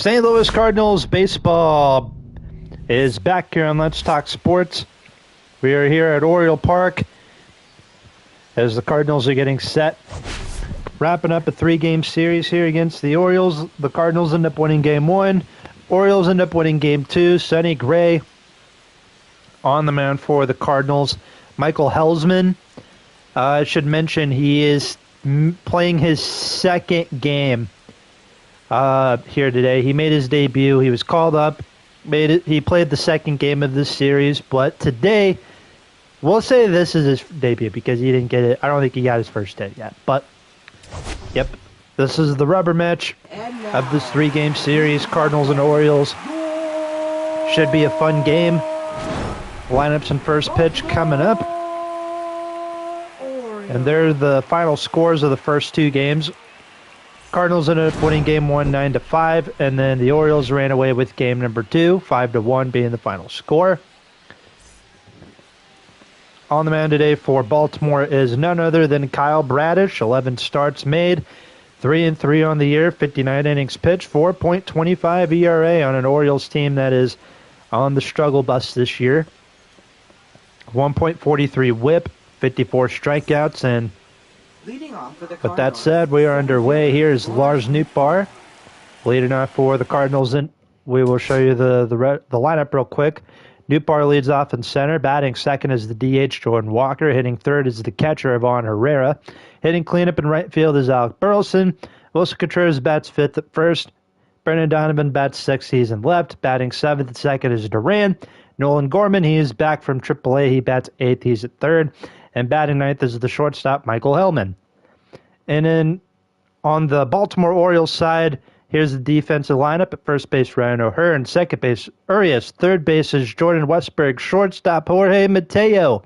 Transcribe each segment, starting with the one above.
St. Louis Cardinals baseball is back here on Let's Talk Sports. We are here at Oriole Park as the Cardinals are getting set. Wrapping up a 3-game series here against the Orioles. The Cardinals end up winning Game 1. Orioles end up winning Game 2. Sonny Gray on the mound for the Cardinals. Michael Helsman, I should mention, he is playing his second game here today. He made his debut. He was called up. He played the second game of this series, but today, we'll say this is his debut because he didn't get it. I don't think he got his first hit yet, but yep, this is the rubber match of this 3-game series. Cardinals and Orioles. Should be a fun game. Lineups and first pitch coming up. And there are the final scores of the first 2 games. Cardinals ended up winning Game 1 9-5, and then the Orioles ran away with Game number 2, 5-1 being the final score. On the mound today for Baltimore is none other than Kyle Bradish. 11 starts made, 3-3 on the year, 59 innings pitched, 4.25 ERA on an Orioles team that is on the struggle bus this year. 1.43 WHIP, 54 strikeouts, and with that said, we are underway. Here's Lars Nootbaar leading off for the Cardinals, and we will show you the lineup real quick. Nootbaar leads off in center. Batting second is the DH, Jordan Walker. Hitting third is the catcher, Ivan Herrera. Hitting cleanup in right field is Alec Burleson. Wilson Contreras bats fifth at first. Brendan Donovan bats sixth. He's in left. Batting seventh at second is Duran. Nolan Gorman, he is back from AAA. He bats eighth. He's at third. And batting ninth is the shortstop, Michael Hellman. And then on the Baltimore Orioles side, here's the defensive lineup. At first base, Ryan O'Hearn. Second base, Urias. Third base is Jordan Westberg. Shortstop, Jorge Mateo.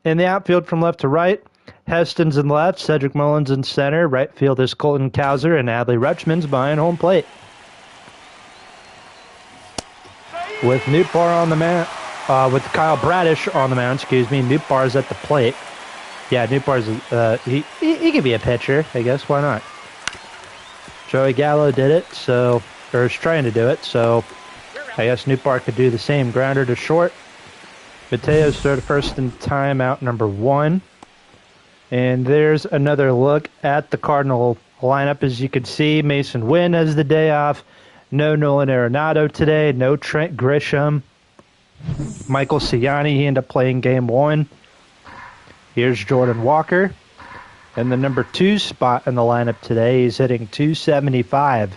In the outfield from left to right, Heston's in left, Cedric Mullins in center. Right field is Colton Cowser, and Adley Rutschman's behind home plate. With Nootbaar on the mound, with Kyle Bradish on the mound, Nootbaar's at the plate. Yeah, Nootbaar's, he could be a pitcher, I guess. Why not? Joey Gallo did it, or is trying to do it, so I guess Nootbaar could do the same. Grounder to short. Mateo's throw to first in timeout number 1. And there's another look at the Cardinal lineup. As you can see, Mason Wynn has the day off. No Nolan Arenado today. No Trent Grisham. Michael Ciani, he ended up playing Game 1. Here's Jordan Walker. In the number 2 spot in the lineup today, he's hitting .275.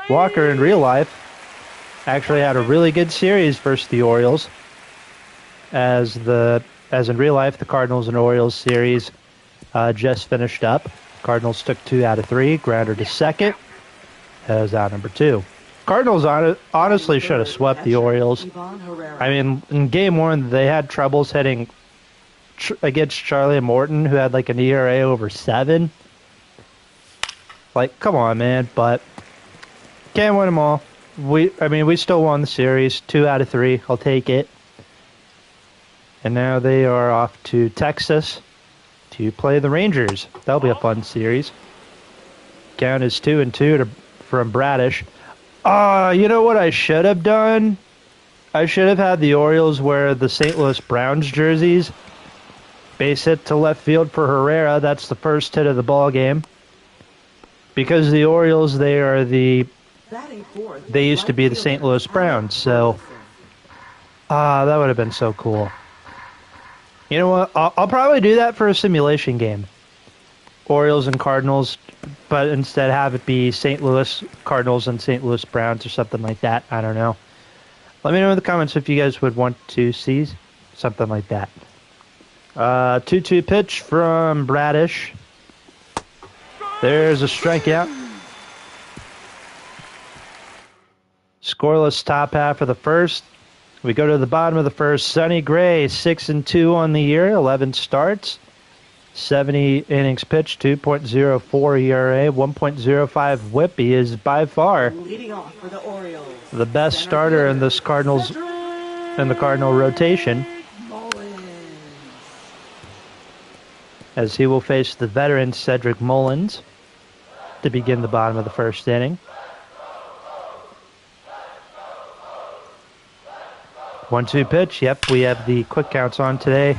Walker, in real life, actually had a really good series versus the Orioles. As in real life, the Cardinals and Orioles series just finished up. Cardinals took 2 out of 3. Grounder to second. That was out number 2. Cardinals honestly should have swept the Orioles. I mean, in Game 1, they had troubles hitting against Charlie Morton, who had like an ERA over 7. Like, come on, man. But can't win them all. We still won the series. 2 out of 3. I'll take it. And now they are off to Texas to play the Rangers. That'll be a fun series. Count is 2-2 from Bradish. You know what I should have done? I should have had the Orioles wear the St. Louis Browns jerseys. Base hit to left field for Herrera. That's the first hit of the ball game. Because the Orioles, they used to be the St. Louis Browns. So, that would have been so cool. You know what? I'll probably do that for a simulation game. Orioles and Cardinals, but instead have it be St. Louis Cardinals and St. Louis Browns or something like that. I don't know. Let me know in the comments if you guys would want to see something like that. 2-2 pitch from Bradish. There's a strikeout. Scoreless top half of the first. We go to the bottom of the first. Sonny Gray, 6-2 on the year, 11 starts, 70 innings pitched, 2.04 ERA, 1.05 WHIP. He is by far the best starter in this Cardinal rotation, as he will face the veteran Cedric Mullins to begin the bottom of the first inning. 1-2 pitch. Yep, we have the quick counts on today.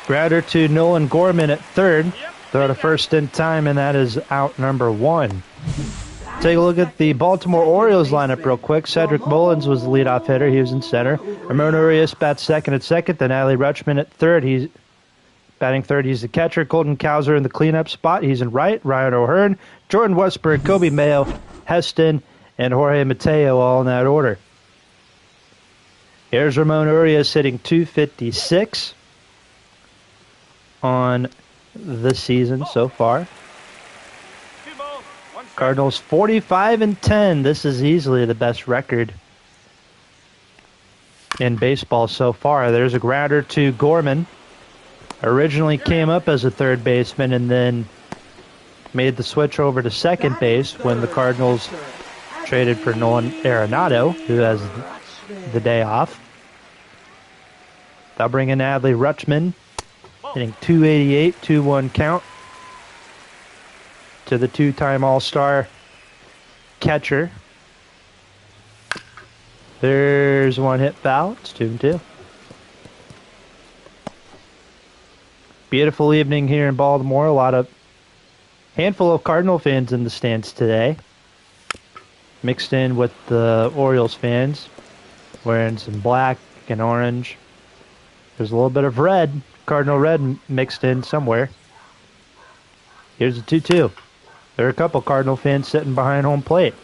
Grounder to Nolan Gorman at third. Throw to first in time, and that is out number 1. Take a look at the Baltimore Orioles lineup real quick. Cedric Mullins was the leadoff hitter. He was in center. Ramon Urias bats second at second. Then Adley Rutschman at third. He's batting third. He's the catcher. Colton Cowser in the cleanup spot. He's in right. Ryan O'Hearn, Jordan Westberg, Kobe Mayo, Heston, and Jorge Mateo all in that order. Here's Ramon Urias hitting .256 on the season so far. Cardinals 45-10. This is easily the best record in baseball so far. There's a grounder to Gorman. Originally came up as a third baseman and then made the switch over to second base when the Cardinals traded for Nolan Arenado, who has the day off. They'll bring in Adley Rutschman, hitting .288, 2-1 count to the two-time All-Star catcher. There's one hit foul. It's 2-2. Beautiful evening here in Baltimore. Handful of Cardinal fans in the stands today, mixed in with the Orioles fans, wearing some black and orange. There's a little bit of red, Cardinal red mixed in somewhere. Here's a 2-2. There are a couple Cardinal fans sitting behind home plate.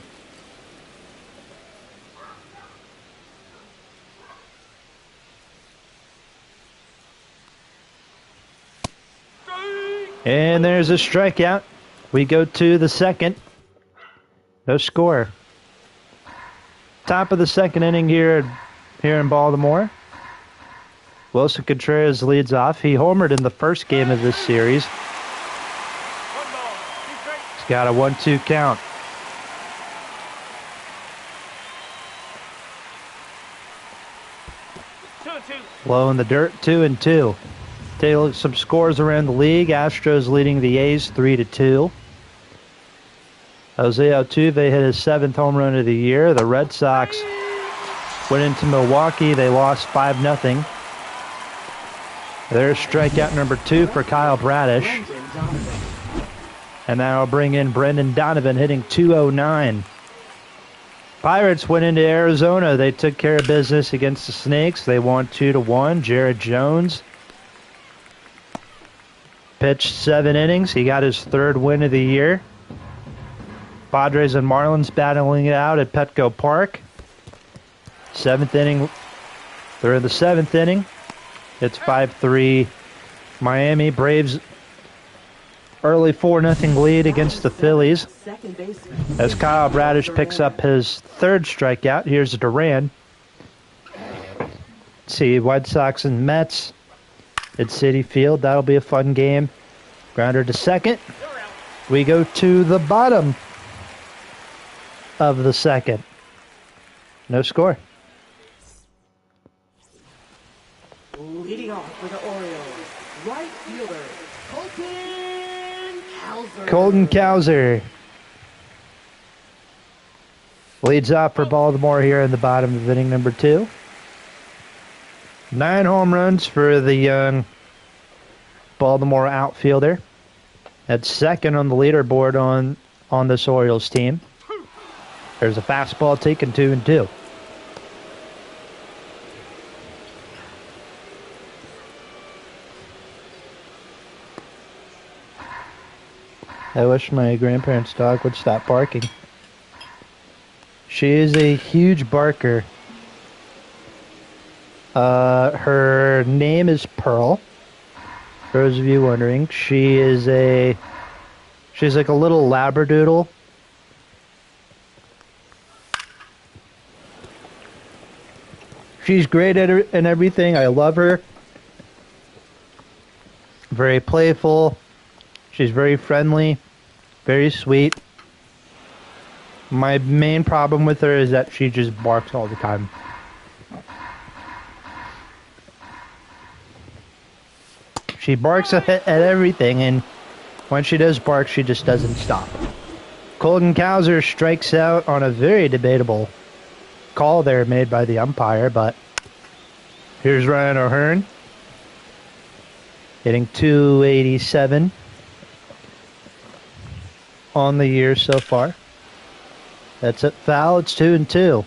And there's a strikeout. We go to the second. No score. Top of the second inning here in Baltimore. Wilson Contreras leads off. He homered in the first game of this series. He's got a 1-2 count. Low in the dirt, 2-2. Take a look at some scores around the league. Astros leading the A's 3-2. Jose Altuve hit his 7th home run of the year. The Red Sox went into Milwaukee. They lost 5-0. There's strikeout number 2 for Kyle Bradish. And that'll bring in Brendan Donovan hitting .209. Pirates went into Arizona. They took care of business against the Snakes. They won 2-1. Jared Jones pitched 7 innings. He got his 3rd win of the year. Padres and Marlins battling it out at Petco Park. 7th inning. They're in the 7th inning. It's 5-3 Miami. Braves early 4-0 lead against the Phillies. As Kyle Bradish picks up his 3rd strikeout. Here's Duran. Let's see, White Sox and Mets at Citi Field. That'll be a fun game. Grounder to second. We go to the bottom of the second. No score. Leading off for the Orioles, right fielder, Colton Cowser leads off for Baltimore here in the bottom of inning number 2. 9 home runs for the young Baltimore outfielder. That's second on the leaderboard on this Orioles team. There's a fastball taken 2-2. I wish my grandparents' dog would stop barking. She is a huge barker. Her name is Pearl. For those of you wondering, she's like a little labradoodle. She's great at her and everything. I love her. Very playful. She's very friendly, very sweet. My main problem with her is that she just barks all the time. She barks at everything, and when she does bark, she just doesn't stop. Colton Cowser strikes out on a very debatable call there made by the umpire, but Here's Ryan O'Hearn. Hitting .287 on the year so far. That's it. Foul. It's 2-2.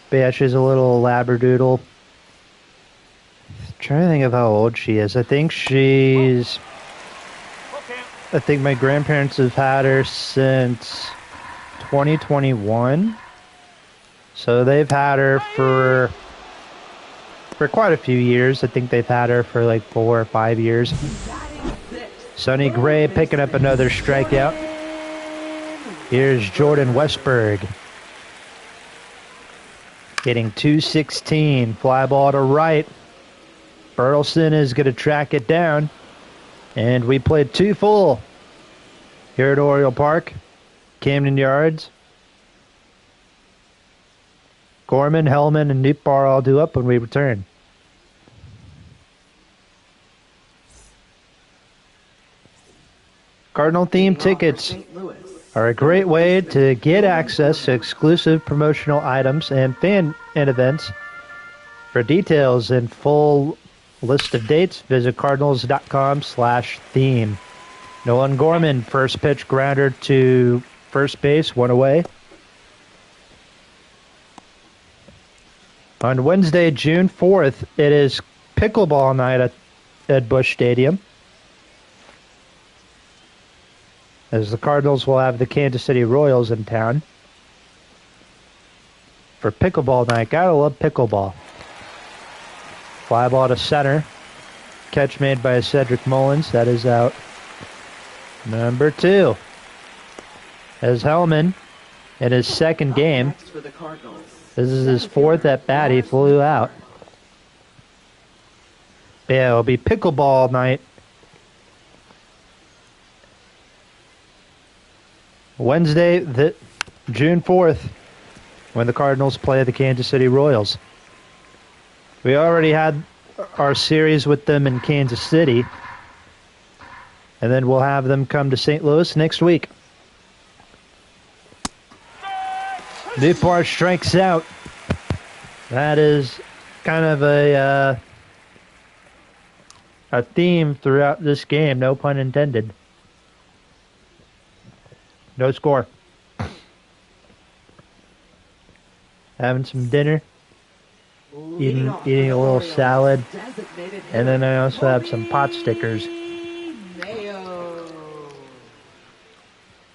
Bash is a little labradoodle. Trying to think of how old she is. I think my grandparents have had her since 2021. So they've had her for quite a few years. I think they've had her for like 4 or 5 years. Sonny Gray picking up another strikeout. Here's Jordan Westberg. Hitting .216. Fly ball to right. Burleson is going to track it down. And we played 2 full here at Oriole Park, Camden Yards. Gorman, Hellman, and Nootbaar all due up when we return. Cardinal themed tickets are a great way to get access to exclusive promotional items and fan events. For details and full list of dates, visit cardinals.com/theme. Nolan Gorman, first pitch grounder to first base, 1 away. On Wednesday, June 4th, it is pickleball night at Busch Stadium, as the Cardinals will have the Kansas City Royals in town for pickleball night. Gotta love pickleball. Fly ball to center. Catch made by Cedric Mullins. That is out. Number 2. As Hellman in his second game. This is his 4th at bat. He flew out. Yeah, it'll be pickleball night. Wednesday, June 4th, when the Cardinals play the Kansas City Royals. We already had our series with them in Kansas City, and then we'll have them come to St. Louis next week. Nootbaar strikes out. That is kind of a theme throughout this game, no pun intended. No score. Having some dinner. Eating a little salad. And then I also have some pot stickers.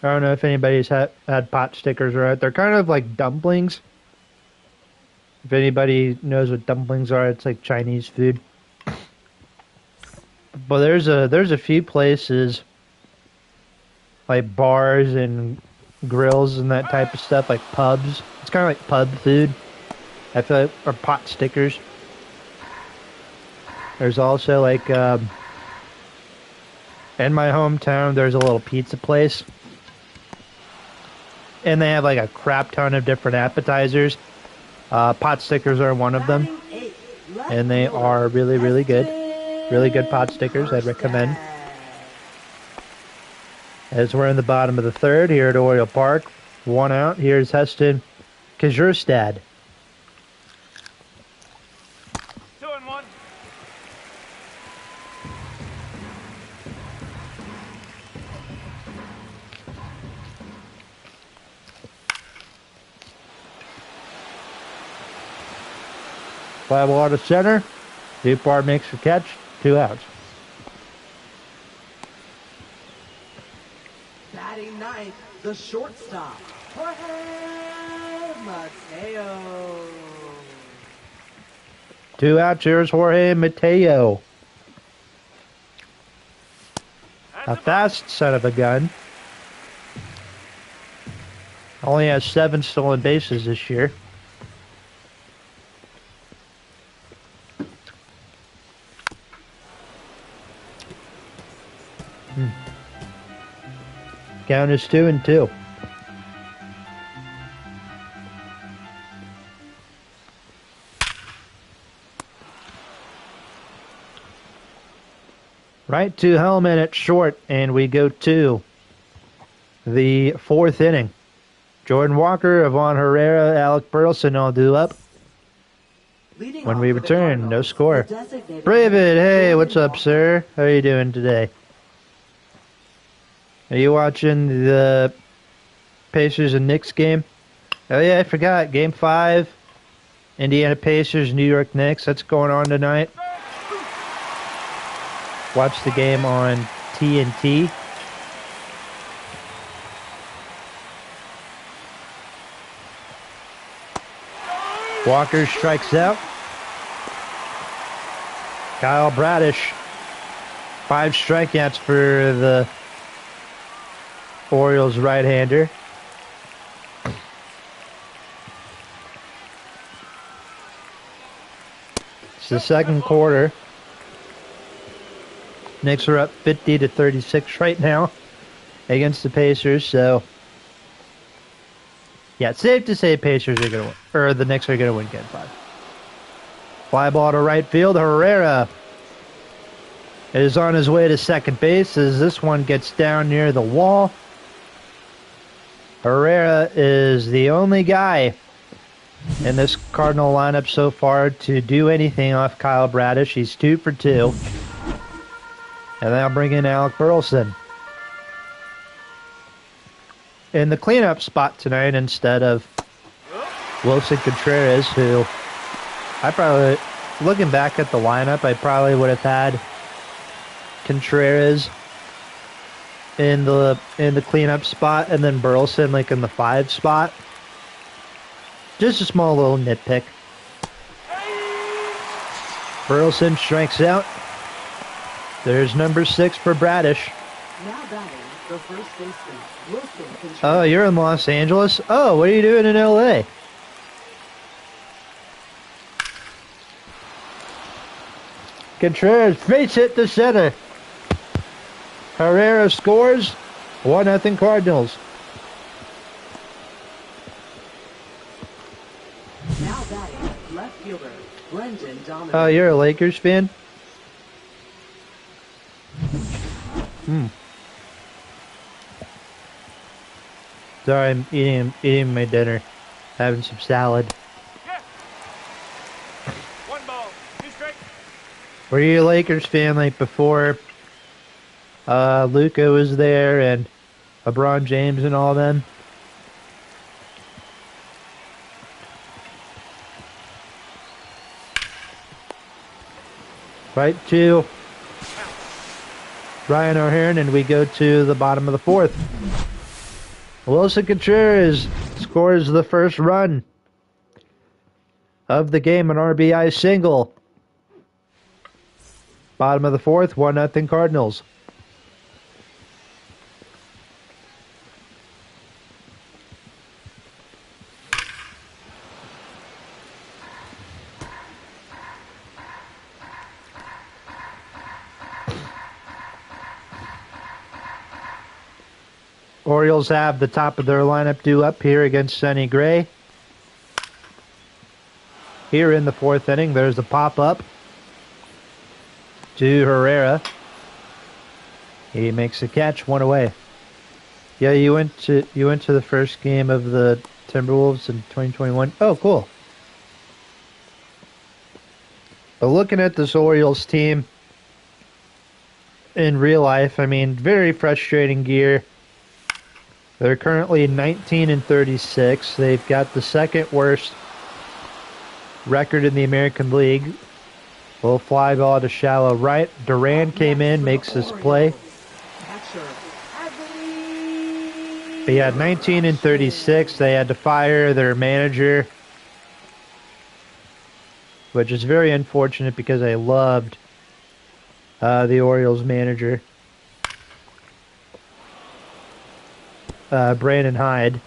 I don't know if anybody's had pot stickers or not. They're kind of like dumplings. If anybody knows what dumplings are, it's like Chinese food. But there's a few places, like bars and grills and that type of stuff, like pubs. It's kind of like pub food, I feel like, or pot stickers. There's also like, in my hometown, there's a little pizza place. And they have like a crap ton of different appetizers. Pot stickers are one of them. And they are really, really good. Really good pot stickers, I'd recommend. As we're in the bottom of the 3rd here at Oriole Park. 1 out. Here's Heston Kjerstad. 2-1. Fly ball to center. Nootbaar makes the catch. 2 outs. Batting ninth, the shortstop, Jorge Mateo. 2 outs. Here's Jorge Mateo. A fast son of a gun. Only has 7 stolen bases this year. Count is 2-2. Right to Hellman at short, and we go to the 4th inning. Jordan Walker, Yvonne Herrera, Alec Burleson all due up. Leading When off we for the return, no Cardinals, score. the designated Bravid, hitter, hey, Jordan what's up, Walker. sir? How are you doing today? Are you watching the Pacers and Knicks game? Oh yeah, I forgot. Game 5. Indiana Pacers, New York Knicks. That's going on tonight. Watch the game on TNT. Walker strikes out. Kyle Bradish. 5 strikeouts for the Orioles right-hander. It's the second quarter. Knicks are up 50-36 right now against the Pacers, so yeah, it's safe to say Pacers are gonna win, or the Knicks are gonna win Game 5. Fly ball to right field. Herrera is on his way to second base as this one gets down near the wall. Herrera is the only guy in this Cardinal lineup so far to do anything off Kyle Bradish. He's 2 for 2. And they'll bring in Alec Burleson in the cleanup spot tonight instead of Wilson Contreras, who I probably, looking back at the lineup, I probably would have had Contreras in the cleanup spot and then Burleson like in the 5 spot. Just a small little nitpick. Burleson strikes out. There's number 6 for Bradish. Now batting, the first baseman, Wilson Contreras. Oh, you're in Los Angeles? Oh, what are you doing in LA? Contreras face hit to center. Herrera scores. 1-0 Cardinals. Now batting, left fielder, Brendan Dominic. Oh, you're a Lakers fan? Sorry, I'm eating my dinner. Having some salad. Yeah. 1 ball, 2 strikes. Were you a Lakers fan like before Luka was there and LeBron James and all them? Right to Ryan O'Hearn, and we go to the bottom of the 4th. Wilson Contreras scores the first run of the game, an RBI single. Bottom of the 4th, 1-0 Cardinals. Orioles have the top of their lineup due up here against Sonny Gray. Here in the 4th inning, there's a pop-up to Herrera. He makes a catch, 1 away. Yeah, you went to the first game of the Timberwolves in 2021. Oh, cool. But looking at this Orioles team in real life, I mean, very frustrating gear. They're currently 19-36. They've got the 2nd worst record in the American League. Little fly ball to shallow right. Duran came in, makes his play. But yeah, 19-36. They had to fire their manager, which is very unfortunate because I loved the Orioles manager. Brandon Hyde.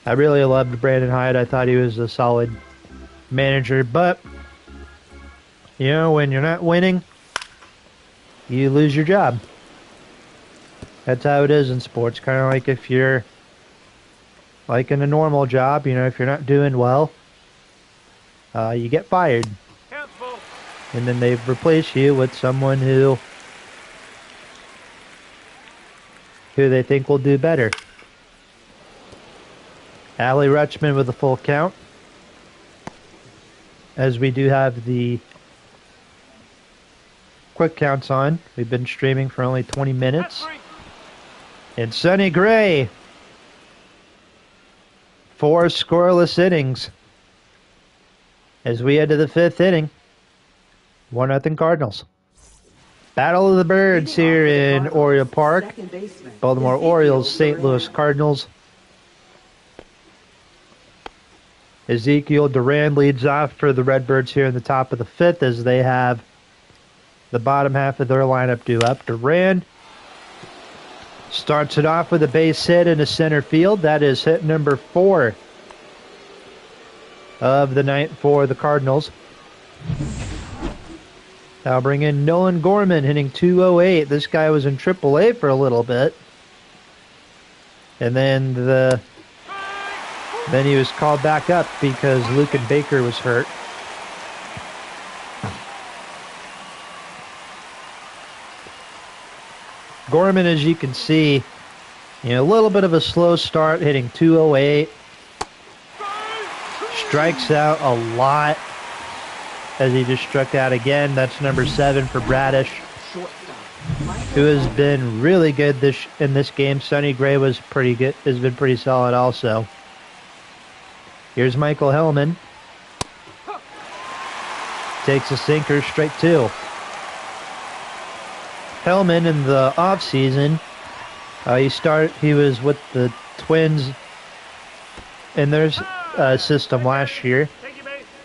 I really loved Brandon Hyde. I thought he was a solid manager, but you know, when you're not winning, you lose your job. That's how it is in sports. Kind of like if you're like in a normal job, you know, if you're not doing well, you get fired. Countful. And then they replace you with someone who they think will do better. Allie Rutschman with a full count. As we do have the quick counts on. We've been streaming for only 20 minutes. And Sonny Gray. 4 scoreless innings. As we head to the 5th inning. 1-0 Cardinals. Battle of the Birds here in Oriole Park. Baltimore Orioles, St. Louis Cardinals. Ezekiel Duran leads off for the Redbirds here in the top of the 5th as they have the bottom half of their lineup due up. Duran starts it off with a base hit into center field. That is hit number 4 of the night for the Cardinals. I'll bring in Nolan Gorman hitting .208. This guy was in AAA for a little bit. And then he was called back up because Lucan Baker was hurt. Gorman, as you can see, a little bit of a slow start, hitting .208. Strikes out a lot as he just struck out again. That's number 7 for Bradish, who has been really good in this game. Sonny Gray was pretty good, has been pretty solid also. Here's Michael Hellman. Takes a sinker, strike 2. Hellman in the offseason, he was with the Twins in their system last year.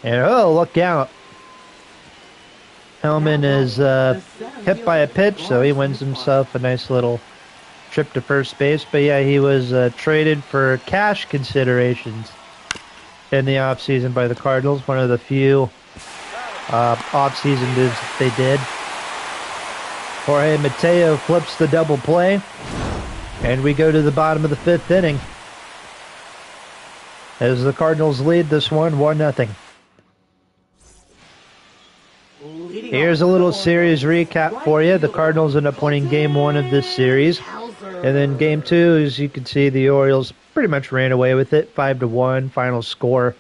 And look out. Hellman is hit by a pitch, so he wins himself a nice little trip to first base. But yeah, he was traded for cash considerations in the offseason by the Cardinals. One of the few offseason moves that they did. Jorge Mateo flips the double play, and we go to the bottom of the 5th inning as the Cardinals lead this one 1-0. Here's a little series recap for you. The Cardinals end up winning Game 1 of this series, and then Game 2, as you can see, the Orioles pretty much ran away with it, 5-1 final score.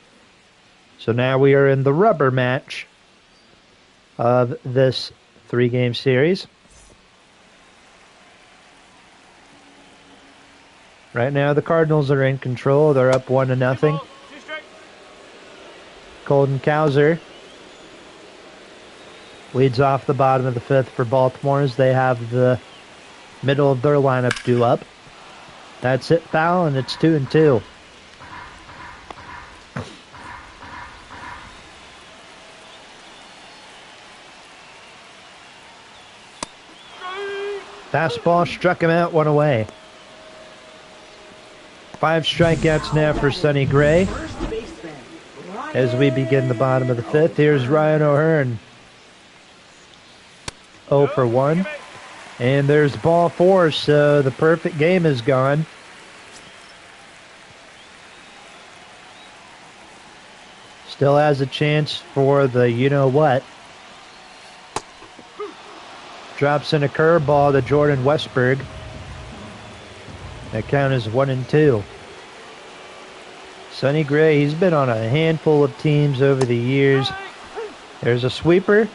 So now we are in the rubber match of this 3-game series. Right now, the Cardinals are in control. They're up 1-0. Colton Cowser leads off the bottom of the 5th for Baltimore as they have the middle of their lineup due up. That's it, foul, and it's 2-2. Fastball struck him out, 1 away. 5 strikeouts now for Sonny Gray as we begin the bottom of the 5th. Here's Ryan O'Hearn. 0 for 1. And there's ball 4, so the perfect game is gone. Still has a chance for the you-know-what. Drops in a curveball to Jordan Westberg. That count is 1-2. Sonny Gray, he's been on a handful of teams over the years. There's a sweeper.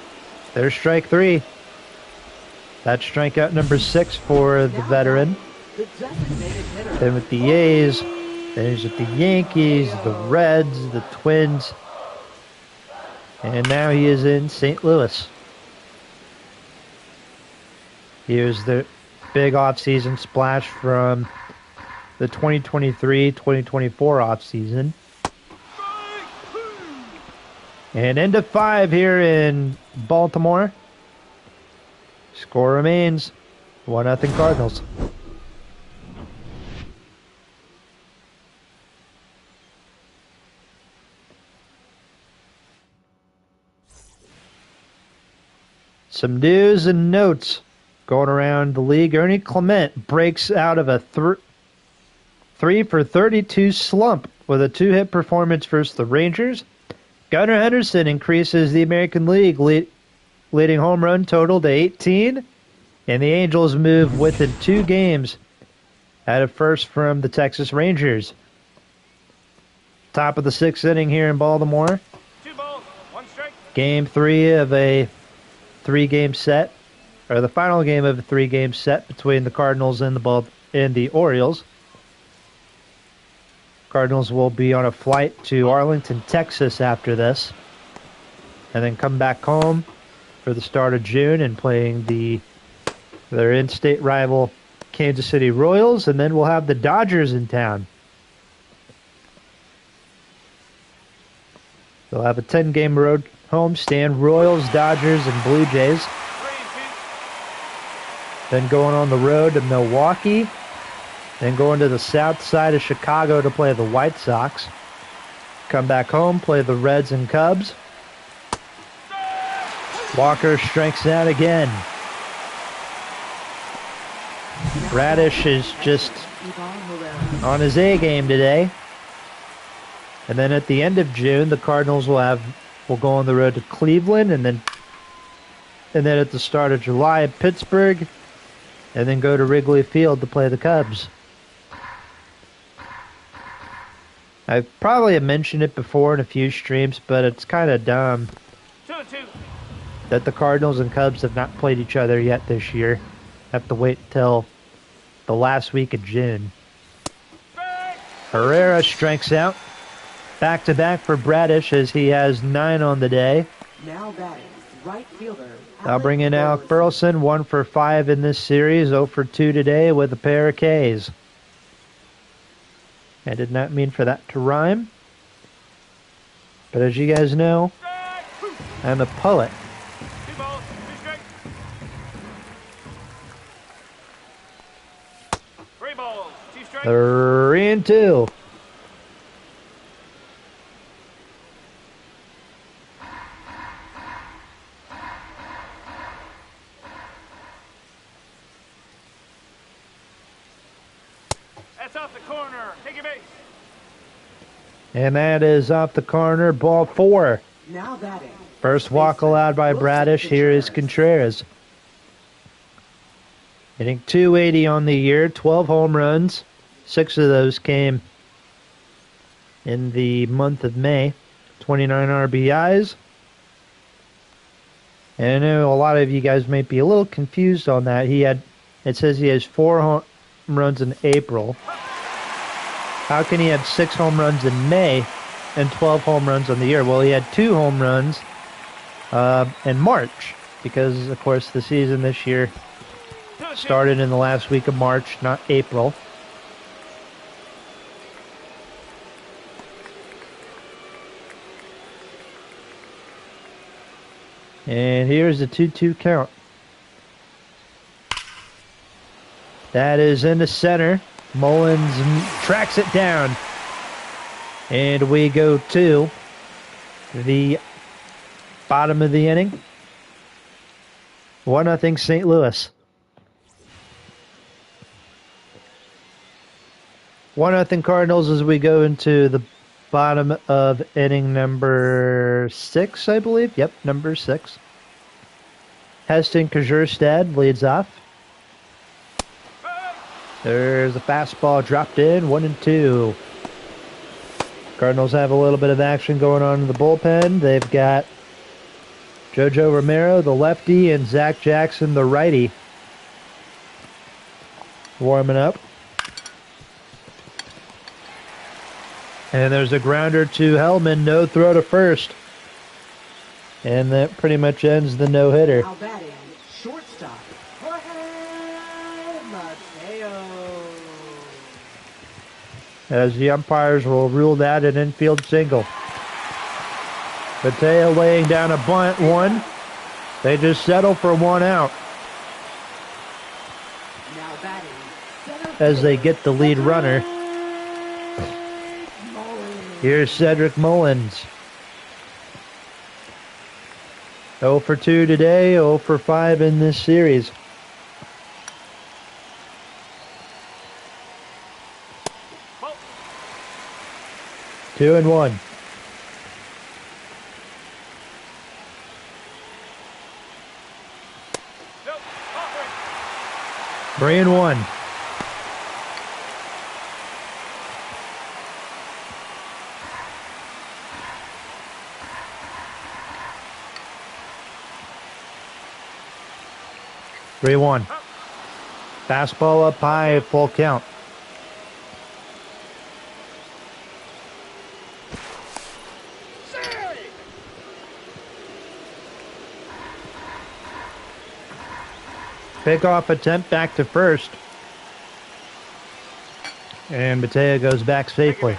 There's strike 3. That's strikeout number 6 for the veteran. Then with the A's, then he's with the Yankees, the Reds, the Twins. And now he is in St. Louis. Here's the big offseason splash from the 2023-2024 offseason. And end of 5 here in Baltimore. Score remains 1-0 Cardinals. Some news and notes going around the league. Ernie Clement breaks out of a 3 for 32 slump with a 2-hit performance versus the Rangers. Gunnar Henderson increases the American League leading home run total to 18. And the Angels move within 2 games out of first from the Texas Rangers. Top of the 6th inning here in Baltimore. 2 balls, 1 strike. Game 3 of a 3-game set, or the final game of a 3-game set between the Cardinals and the Orioles. Cardinals will be on a flight to Arlington, Texas after this, and then come back home for the start of June and playing their in-state rival Kansas City Royals, and then we'll have the Dodgers in town. They'll have a 10-game road homestand, Royals, Dodgers, and Blue Jays. 3 Then going on the road to Milwaukee. Then going to the south side of Chicago to play the White Sox. Come back home, play the Reds and Cubs. Walker strikes out again. Bradish is just on his A game today. And then at the end of June, the Cardinals will go on the road to Cleveland, and then at the start of July, Pittsburgh, and then go to Wrigley Field to play the Cubs. I probably have mentioned it before in a few streams, but it's kind of dumb 2-2. that the Cardinals and Cubs have not played each other yet this year. Have to wait till the last week of June. Herrera strikes out. Back-to-back for Bradish as he has 9 on the day. Now batting, right fielder. I'll bring in Alec Burleson, 1 for 5 in this series, 0 for 2 today with a pair of Ks. I did not mean for that to rhyme. But as you guys know, I'm a poet. 2 balls, 2 strikes. 3 balls, 2 strikes. 3-2. That's off the corner. Take your base. And that is off the corner, ball 4. Now batting. First walk allowed by Bradish. Here is Contreras. Hitting .280 on the year, 12 home runs. 6 of those came in the month of May. 29 RBIs. And I know a lot of you guys may be a little confused on that. It says he has 4 home runs in April. How can he have 6 home runs in May and 12 home runs on the year? Well, he had 2 home runs in March because, of course, the season this year started in the last week of March, not April. And here's the 2-2 count. That is into center. Mullins tracks it down. And we go to the bottom of the inning. 1-0 St. Louis. 1-0 Cardinals as we go into the bottom of inning number 6, I believe. Yep, number 6. Heston Kjerstad leads off. There's a fastball dropped in, 1-2. Cardinals have a little bit of action going on in the bullpen. They've got JoJo Romero, the lefty, and Zach Jackson, the righty, warming up. And there's a grounder to Hellman, no throw to first. And that pretty much ends the no-hitter. Now batting, shortstop, Jorge Mateo. As the umpires will rule that an infield single. Mateo laying down a bunt, 1. They just settle for 1 out Now batting, center as they get the lead runner. Here's Cedric Mullins. 0 for 2 today, 0 for 5 in this series. Ball. 2-1. No. Offering. 3-1. 3-1. Fastball up high, full count. Pickoff attempt back to first. And Mateo goes back safely.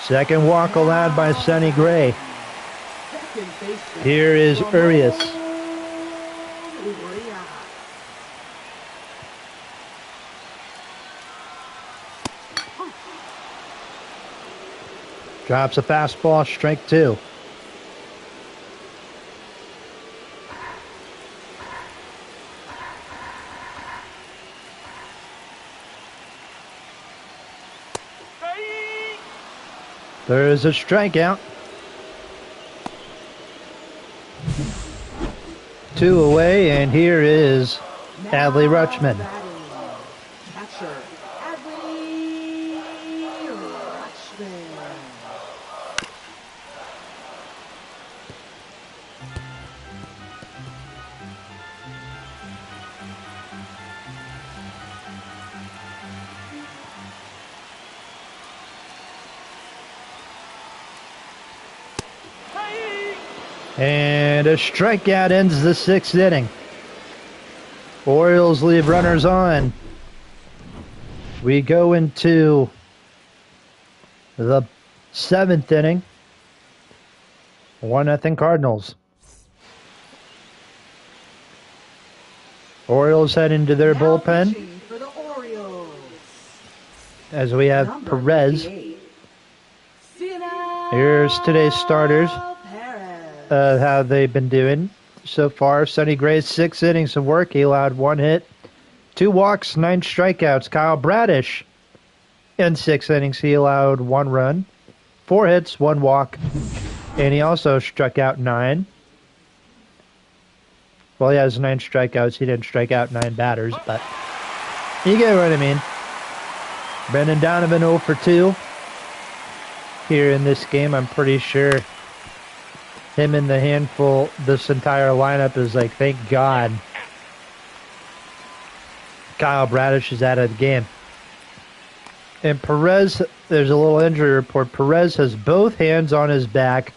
Second walk allowed by Sonny Gray. Here is Urias. Drops a fastball, strike 2. There is a strikeout. 2 away, and here is Adley Rutschman. Catcher, Adley Rutschman. And a strikeout ends the 6th inning. Orioles leave runners on. We go into the 7th inning. 1-0 Cardinals. Orioles head into their Now bullpen pitching for the Orioles. as we have Number Perez. 58. Here's today's starters. Perez. How they've been doing so far. Sonny Gray's 6 innings of work. He allowed 1 hit, 2 walks, 9 strikeouts. Kyle Bradish, in 6 innings, he allowed 1 run, 4 hits, 1 walk, and he also struck out 9. Well, he has 9 strikeouts. He didn't strike out 9 batters, but you get what I mean. Brendan Donovan 0 for 2 here in this game. I'm pretty sure him in the handful, this entire lineup is like, thank God Kyle Bradish is out of the game. And Perez, there's a little injury report. Perez has both hands on his back,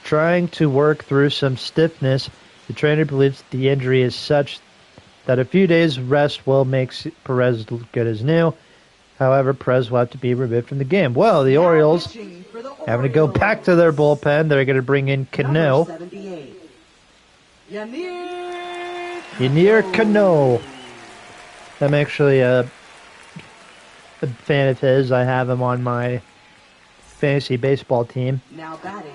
trying to work through some stiffness. The trainer believes the injury is such that a few days rest will make Perez look good as new. However, Perez will have to be removed from the game. Well, the Orioles having to go back to their bullpen. They're going to bring in Cano. Yanier Cano. I'm actually a fan of his. I have him on my fantasy baseball team. Now batting,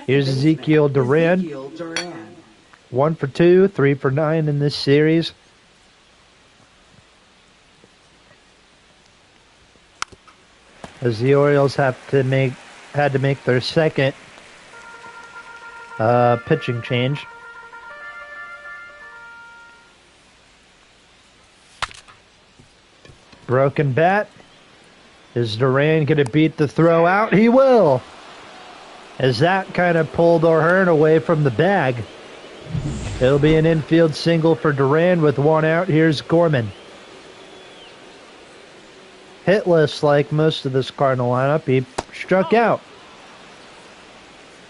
here's Ezekiel Duran. 1 for 2, 3 for 9 in this series. As the Orioles had to make their second pitching change. Broken bat. Is Duran going to beat the throw out? He will. As that kind of pulled O'Hearn away from the bag. It'll be an infield single for Duran with 1 out. Here's Gorman. Hitless like most of this Cardinal lineup. He struck out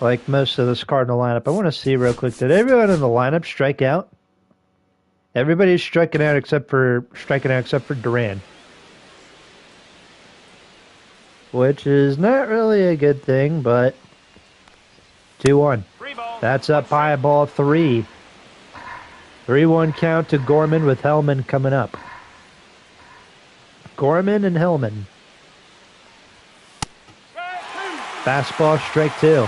like most of this Cardinal lineup. I want to see real quick. Did everyone in the lineup strike out? Everybody's striking out except for Duran. Which is not really a good thing, but 2-1. That's up high, ball 3. 3-1 count to Gorman with Hellman coming up. Gorman and Hellman. Fastball, strike 2.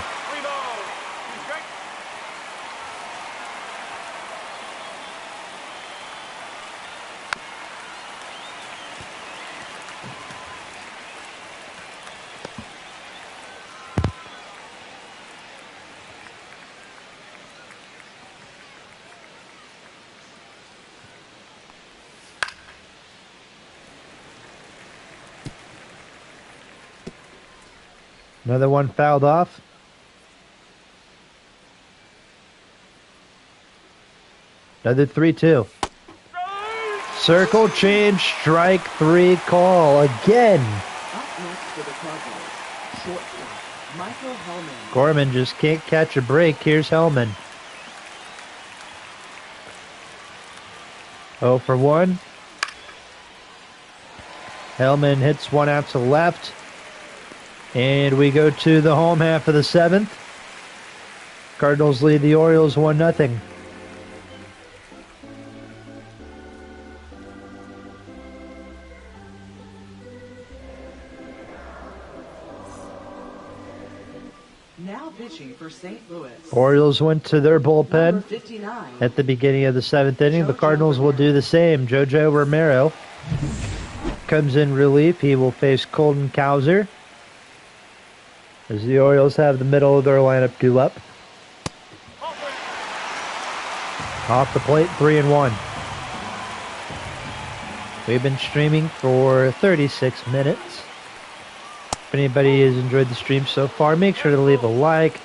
Another one fouled off. Another 3-2. Circle change, strike 3 call again. Up next for the Cardinals, shortstop Michael Hellman. Gorman just can't catch a break. Here's Hellman. 0 for 1. Hellman hits one out to the left. And we go to the home half of the 7th. Cardinals lead the Orioles 1-0. Now pitching for St. Louis. Orioles went to their bullpen Number 59. at the beginning of the 7th inning. The Cardinals will do the same. Jojo Romero comes in relief. He will face Colton Cowser, as the Orioles have the middle of their lineup due up. Off the plate, 3-1. We've been streaming for 36 minutes. If anybody has enjoyed the stream so far, make sure to leave a like.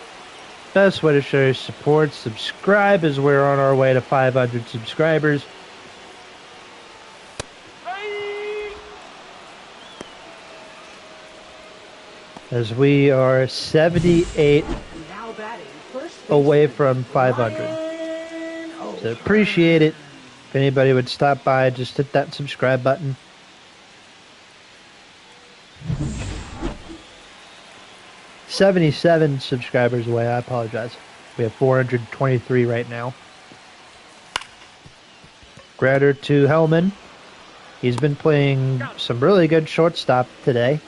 Best way to show your support, subscribe, as we're on our way to 500 subscribers. As we are 78 Now batting first away from 500. So appreciate it. If anybody would stop by, just hit that subscribe button. $77 subscribers away. I apologize. We have 423 right now. Grounder to Hellman. He's been playing some really good shortstop today.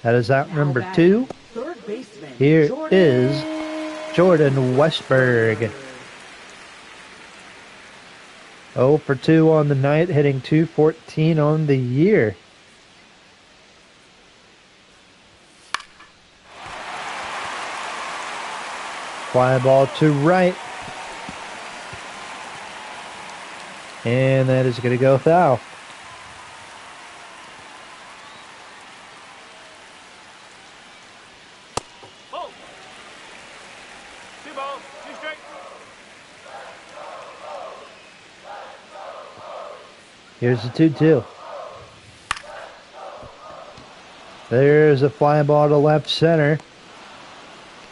That is out number 2. Third baseman. Here is Jordan Westberg. 0 for 2 on the night, hitting .214 on the year. Fly ball to right. And that is going to go foul. Ball. 2 balls, 2 strikes. Here's the 2-2. There's a fly ball to left center.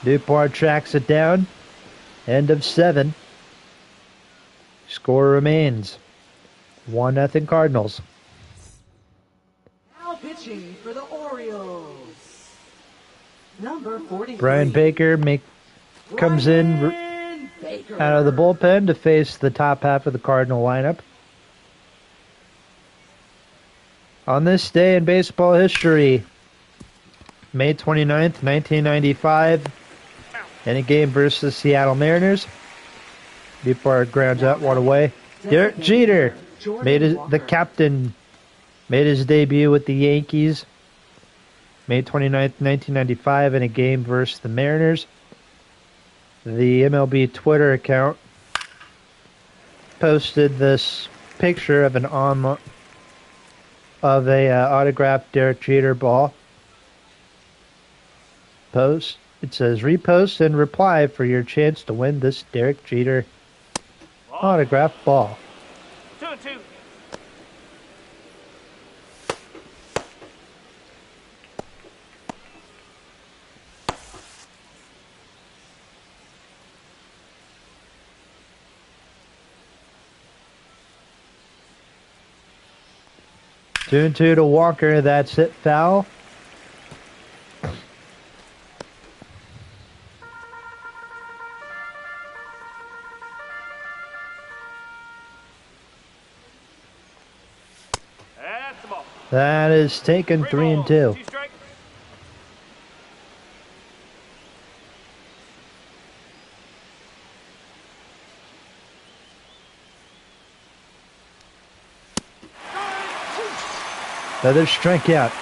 Dupart tracks it down. End of 7. Score remains 1-0 Cardinals. Now pitching for the Orioles. Number 43. Brian Baker comes in Brian Baker. out of the bullpen to face the top half of the Cardinal lineup. On this day in baseball history, May 29th, 1995, in a game versus the Seattle Mariners, Dupart grounds out one away. Derek Jeter the captain made his debut with the Yankees May 29th, 1995, in a game versus the Mariners. The MLB Twitter account posted this picture of an autographed Derek Jeter ball. Post. It says, repost and reply for your chance to win this Derek Jeter autographed ball. 2-2. Two and 2 to Walker. That's it. Foul. That's the ball. That is taken. 3 and 2. 2 strikes. Another strikeout.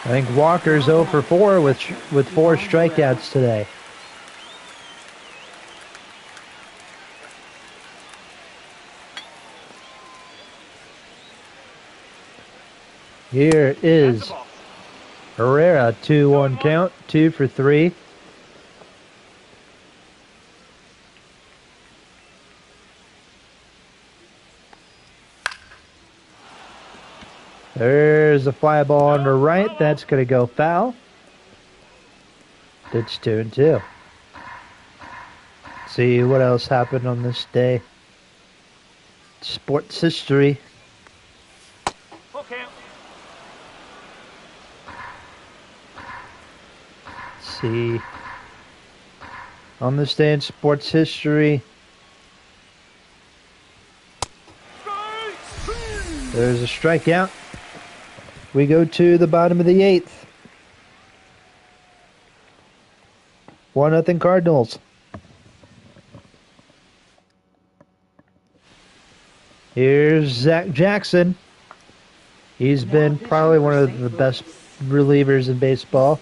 I think Walker's 0 for 4 with 4 strikeouts today. Here is Herrera, 2-1 count, 2 for 3. There's a fly ball on the right. That's going to go foul. It's 2-2. See what else happened on this day. Sports history. Full count. Let's see. On this day in sports history, there's a strikeout. We go to the bottom of the 8th. 1-0 Cardinals. Here's Zach Jackson. He's been probably one of the best relievers in baseball.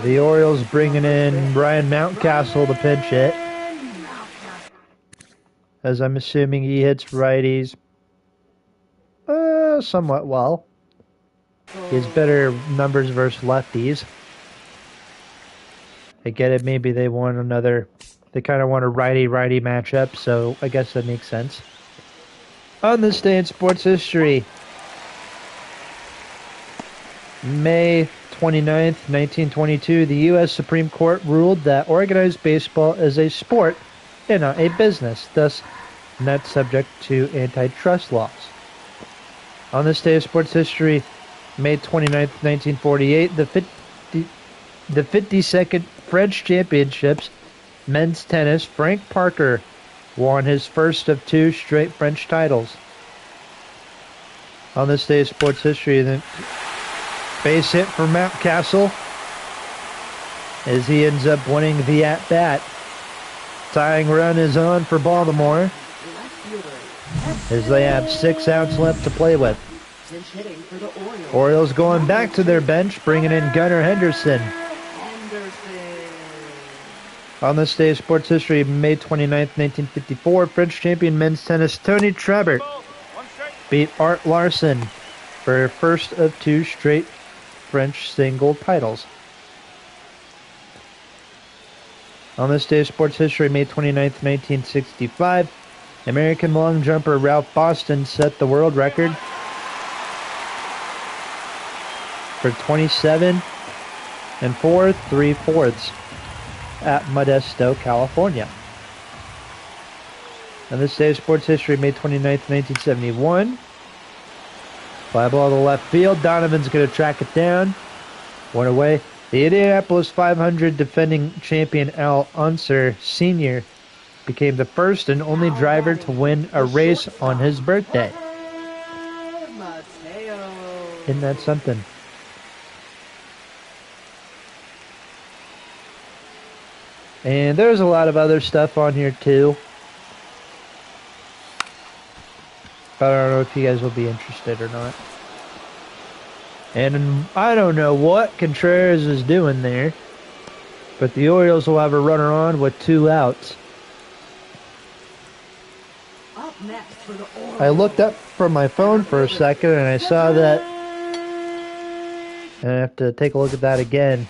The Orioles bringing in Brian Mountcastle to pinch hit. As I'm assuming he hits righties somewhat well. He has better numbers versus lefties. I get it, maybe they want another... They kind of want a righty-righty matchup, so I guess that makes sense. On this day in sports history, May 29th, 1922, the U.S. Supreme Court ruled that organized baseball is a sport and not a business, thus not subject to antitrust laws. On this day of sports history, May 29th, 1948, the 52nd French Championships men's tennis, Frank Parker won his first of 2 straight French titles. On this day of sports history, the base hit for Mountcastle as he ends up winning the at-bat. Tying run is on for Baltimore as they have 6 outs left to play with. Orioles going back to their bench, bringing in Gunnar Henderson. On this day of sports history, May 29th, 1954, French champion men's tennis Tony Trebert beat Art Larson for first of 2 straight French single titles. On this day of sports history, May 29th, 1965, American long jumper Ralph Boston set the world record for 27 and 4 3/4 at Modesto, California. On this day of sports history, May 29th, 1971, fly ball to left field. Donovan's going to track it down. One away. The Indianapolis 500 defending champion Al Unser Sr. became the first and only driver to win a race on his birthday. Isn't that something? And there's a lot of other stuff on here too. But I don't know if you guys will be interested or not. And I don't know what Contreras is doing there. But the Orioles will have a runner on with 2 outs. I looked up from my phone for a second and I saw that. And I have to take a look at that again.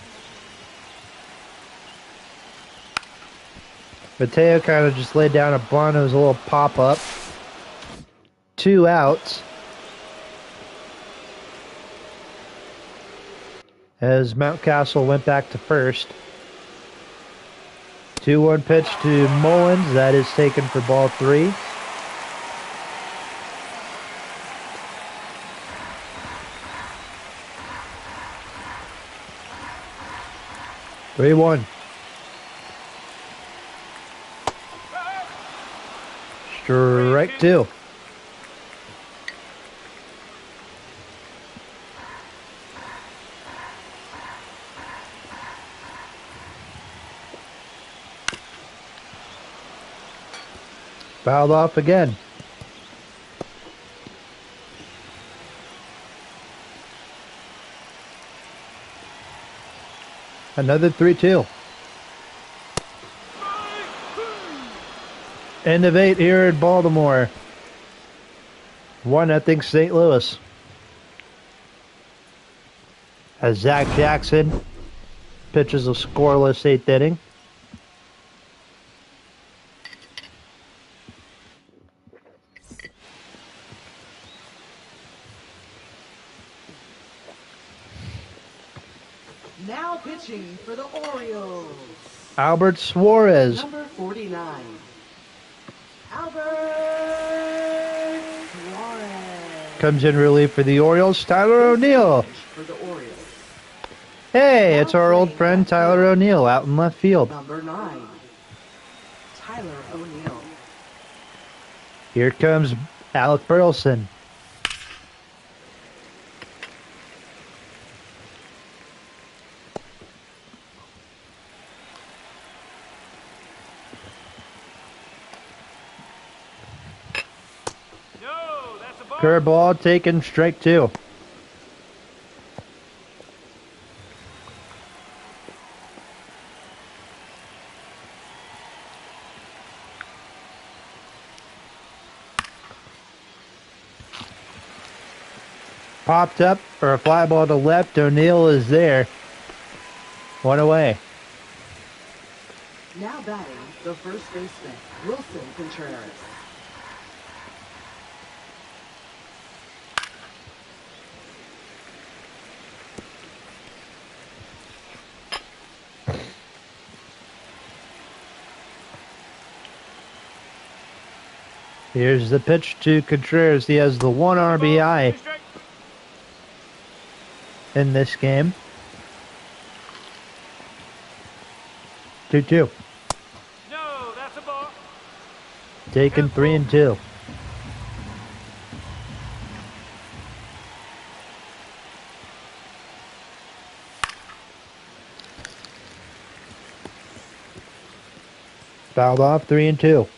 Mateo kind of just laid down a bunt. It was a little pop-up. 2 outs. As Mountcastle went back to first. 2-1 pitch to Mullins. That is taken for ball 3. Three one. Strike 2. Fouled off again. Another 3-2. End of 8 here at Baltimore. 1-0 St. Louis. As Zach Jackson pitches a scoreless 8th inning. pitching for the Orioles. Albert Suarez. Number 49. Albert Suarez. Comes in relief for the Orioles, Tyler O'Neill. For the Orioles. Hey, it's our old friend Tyler O'Neill out in left field. Number 9. Tyler O'Neill. Here comes Alec Burleson. No, that's a ball. Curveball taken, strike 2. Popped up for a fly ball to left. O'Neill is there. One away. Now batting, the first baseman, Wilson Contreras. Here's the pitch to Contreras. He has the 1 RBI in this game. 2-2. No, that's a ball. Taken 3-2. Fouled off 3-2.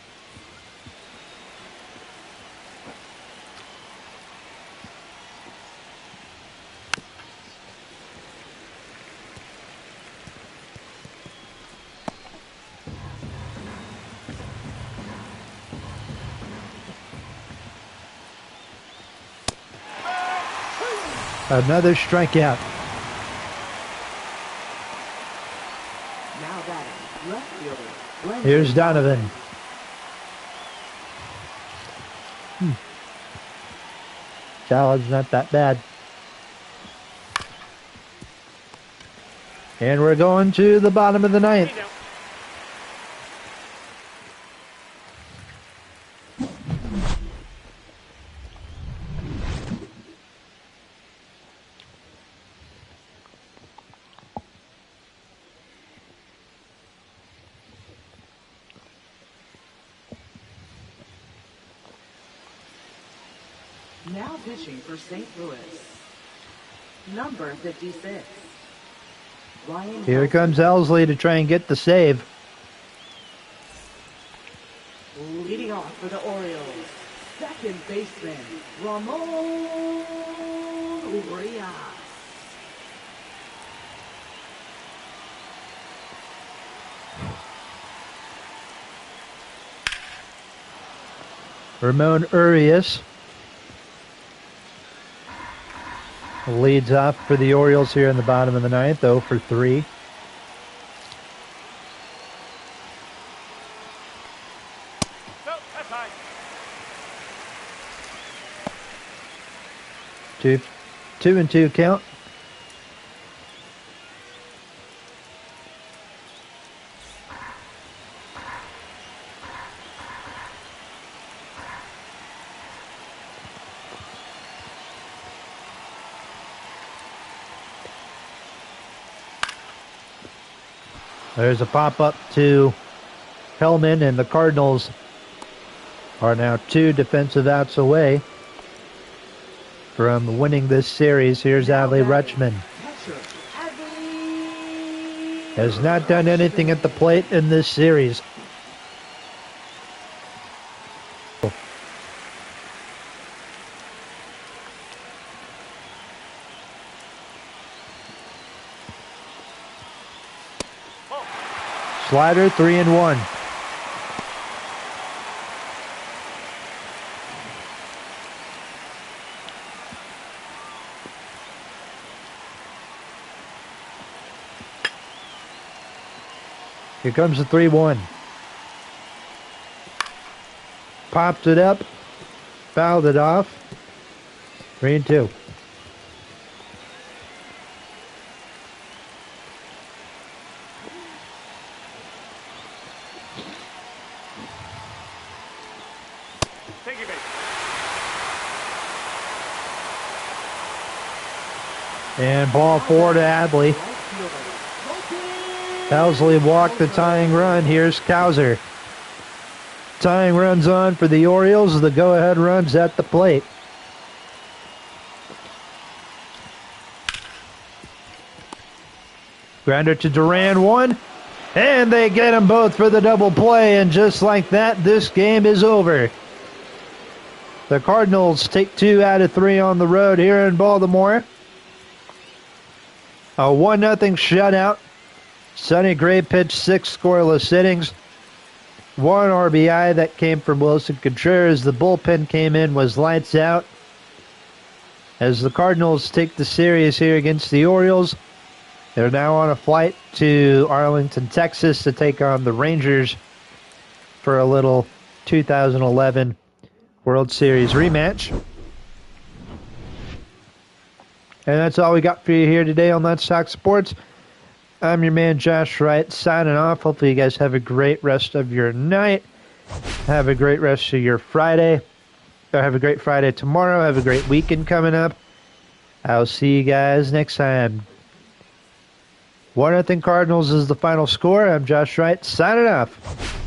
Another strikeout. Now batting, left fielder. Here's Donovan. Challenge not that bad. And we're going to the bottom of the ninth. Now pitching for St. Louis. Number 56. Ryan Here Helsley. comes Elsley to try and get the save. Leading off for the Orioles, second baseman, Ramon Urias. Ramon Urias leads off for the Orioles here in the bottom of the ninth, 0 for 3. No, that's high. 2-2 count. There's a pop-up to Hellman, and the Cardinals are now 2 defensive outs away from winning this series. Here's Adley Rutschman. Catcher, Adley Has not done anything at the plate in this series. Slider 3-1. Here comes the 3-1. Popped it up. Fouled it off. 3-2. Piggy bank. And ball 4 to Adley. Right fielder. Helsley walked the tying run. Here's Cowser. Tying runs on for the Orioles. The go-ahead runs at the plate. Grounder to Duran, 1. And they get them both for the double play. And just like that, this game is over. The Cardinals take 2 out of 3 on the road here in Baltimore. A 1-0 shutout. Sonny Gray pitched 6 scoreless innings. 1 RBI that came from Wilson Contreras. The bullpen came in, was lights out. As the Cardinals take the series here against the Orioles, they're now on a flight to Arlington, Texas to take on the Rangers for a little 2011 World Series rematch. And that's all we got for you here today on Let's Talk Sports. I'm your man Josh Wright signing off. Hopefully you guys have a great rest of your night. Have a great rest of your Friday. Or have a great Friday tomorrow. Have a great weekend coming up. I'll see you guys next time. 1-0 Cardinals is the final score. I'm Josh Wright signing off.